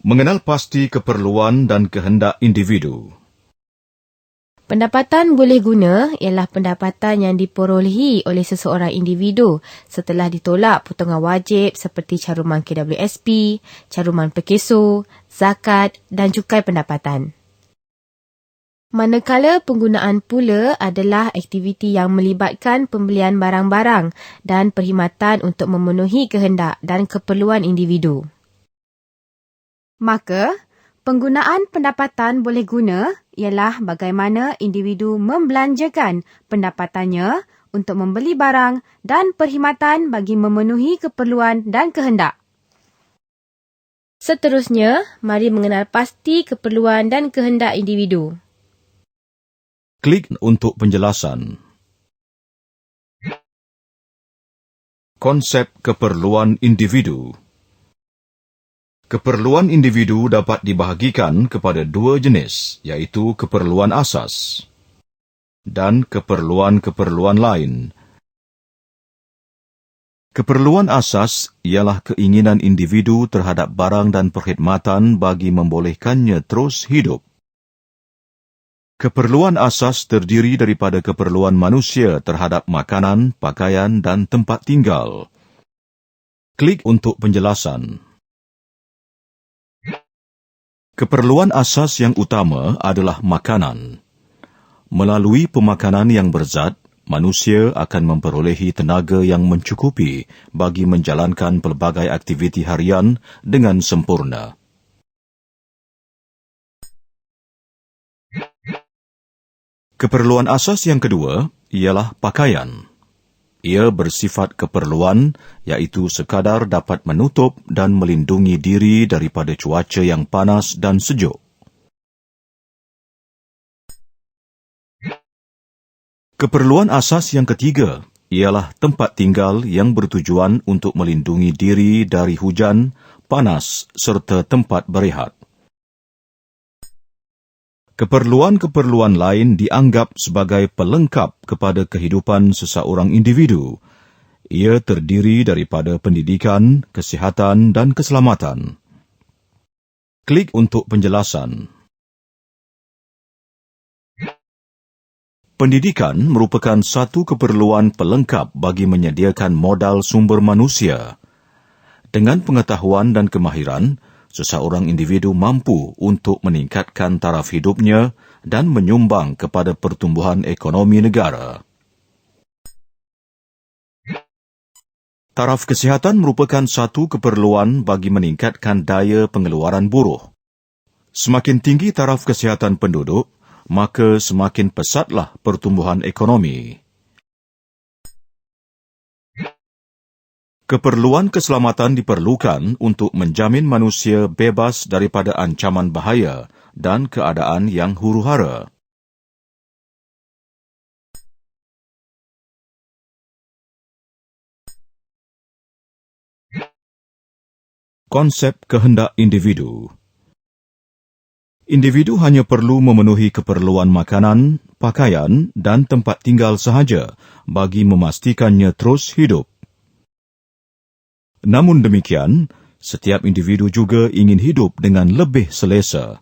Mengenal pasti keperluan dan kehendak individu. Pendapatan boleh guna ialah pendapatan yang diperolehi oleh seseorang individu setelah ditolak potongan wajib seperti caruman KWSP, caruman perkeso, zakat dan cukai pendapatan. Manakala penggunaan pula adalah aktiviti yang melibatkan pembelian barang-barang dan perkhidmatan untuk memenuhi kehendak dan keperluan individu. Maka, penggunaan pendapatan boleh guna ialah bagaimana individu membelanjakan pendapatannya untuk membeli barang dan perkhidmatan bagi memenuhi keperluan dan kehendak. Seterusnya, mari mengenal pasti keperluan dan kehendak individu. Klik untuk penjelasan. Konsep keperluan individu. Keperluan individu dapat dibahagikan kepada dua jenis, iaitu keperluan asas dan keperluan-keperluan lain. Keperluan asas ialah keinginan individu terhadap barang dan perkhidmatan bagi membolehkannya terus hidup. Keperluan asas terdiri daripada keperluan manusia terhadap makanan, pakaian dan tempat tinggal. Klik untuk penjelasan. Keperluan asas yang utama adalah makanan. Melalui pemakanan yang berzat, manusia akan memperolehi tenaga yang mencukupi bagi menjalankan pelbagai aktiviti harian dengan sempurna. Keperluan asas yang kedua ialah pakaian. Ia bersifat keperluan, iaitu sekadar dapat menutup dan melindungi diri daripada cuaca yang panas dan sejuk. Keperluan asas yang ketiga ialah tempat tinggal yang bertujuan untuk melindungi diri dari hujan, panas serta tempat berehat. Keperluan-keperluan lain dianggap sebagai pelengkap kepada kehidupan seseorang individu. Ia terdiri daripada pendidikan, kesihatan dan keselamatan. Klik untuk penjelasan. Pendidikan merupakan satu keperluan pelengkap bagi menyediakan modal sumber manusia. Dengan pengetahuan dan kemahiran, seseorang individu mampu untuk meningkatkan taraf hidupnya dan menyumbang kepada pertumbuhan ekonomi negara. Taraf kesihatan merupakan satu keperluan bagi meningkatkan daya pengeluaran buruh. Semakin tinggi taraf kesihatan penduduk, maka semakin pesatlah pertumbuhan ekonomi. Keperluan keselamatan diperlukan untuk menjamin manusia bebas daripada ancaman bahaya dan keadaan yang huru-hara. Konsep kehendak individu. Individu hanya perlu memenuhi keperluan makanan, pakaian dan tempat tinggal sahaja bagi memastikannya terus hidup. Namun demikian, setiap individu juga ingin hidup dengan lebih selesa.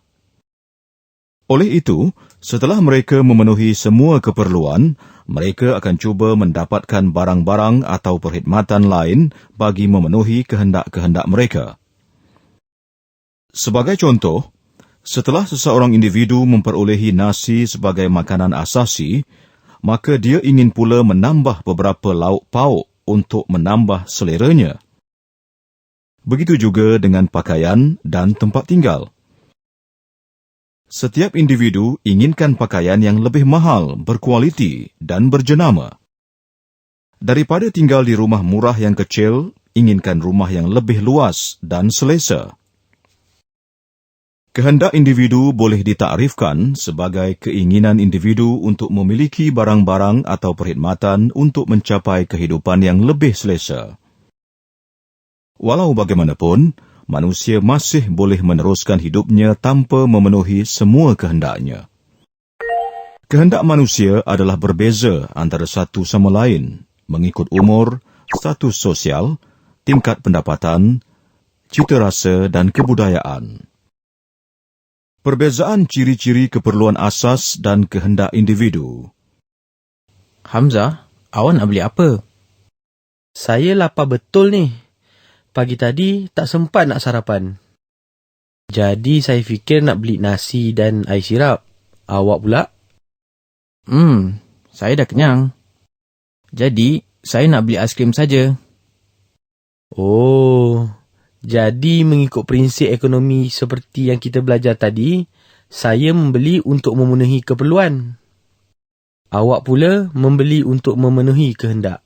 Oleh itu, setelah mereka memenuhi semua keperluan, mereka akan cuba mendapatkan barang-barang atau perkhidmatan lain bagi memenuhi kehendak-kehendak mereka. Sebagai contoh, setelah seseorang individu memperolehi nasi sebagai makanan asasi, maka dia ingin pula menambah beberapa lauk pauk untuk menambah seleranya. Begitu juga dengan pakaian dan tempat tinggal. Setiap individu inginkan pakaian yang lebih mahal, berkualiti dan berjenama. Daripada tinggal di rumah murah yang kecil, inginkan rumah yang lebih luas dan selesa. Kehendak individu boleh ditakrifkan sebagai keinginan individu untuk memiliki barang-barang atau perkhidmatan untuk mencapai kehidupan yang lebih selesa. Walau bagaimanapun, manusia masih boleh meneruskan hidupnya tanpa memenuhi semua kehendaknya. Kehendak manusia adalah berbeza antara satu sama lain, mengikut umur, status sosial, tingkat pendapatan, cita rasa dan kebudayaan. Perbezaan ciri-ciri keperluan asas dan kehendak individu. Hamzah, awak nak beli apa? Saya lapar betul ni. Pagi tadi tak sempat nak sarapan. Jadi saya fikir nak beli nasi dan air sirap. Awak pula? Saya dah kenyang. Jadi, saya nak beli aiskrim saja. Oh, jadi mengikut prinsip ekonomi seperti yang kita belajar tadi, saya membeli untuk memenuhi keperluan. Awak pula membeli untuk memenuhi kehendak.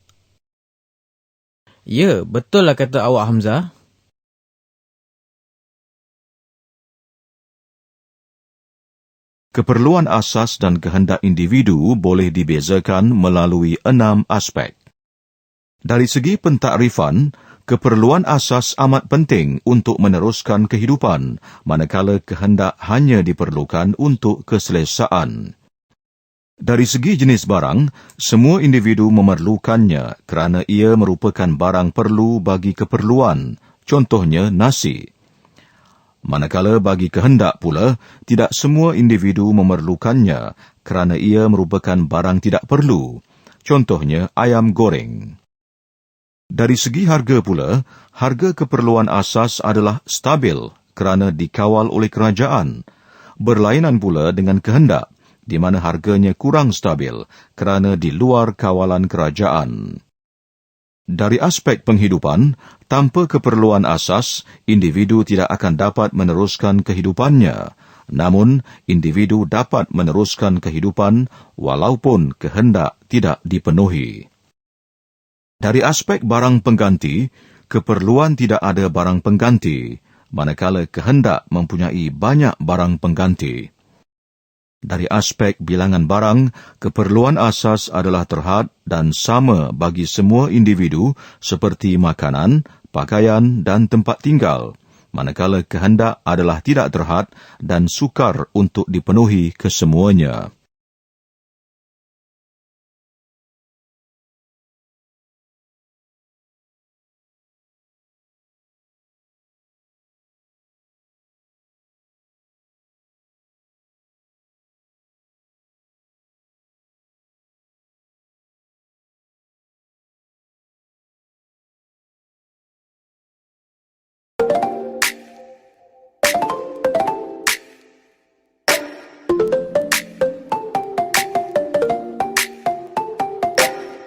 Ya, betul lah kata awak, Hamzah. Keperluan asas dan kehendak individu boleh dibezakan melalui 6 aspek. Dari segi pentakrifan, keperluan asas amat penting untuk meneruskan kehidupan, manakala kehendak hanya diperlukan untuk keselesaan. Dari segi jenis barang, semua individu memerlukannya kerana ia merupakan barang perlu bagi keperluan, contohnya nasi. Manakala bagi kehendak pula, tidak semua individu memerlukannya kerana ia merupakan barang tidak perlu, contohnya ayam goreng. Dari segi harga pula, harga keperluan asas adalah stabil kerana dikawal oleh kerajaan, berlainan pula dengan kehendak, di mana harganya kurang stabil kerana di luar kawalan kerajaan. Dari aspek penghidupan, tanpa keperluan asas, individu tidak akan dapat meneruskan kehidupannya. Namun, individu dapat meneruskan kehidupan walaupun kehendak tidak dipenuhi. Dari aspek barang pengganti, keperluan tidak ada barang pengganti, manakala kehendak mempunyai banyak barang pengganti. Dari aspek bilangan barang, keperluan asas adalah terhad dan sama bagi semua individu seperti makanan, pakaian dan tempat tinggal, manakala kehendak adalah tidak terhad dan sukar untuk dipenuhi kesemuanya.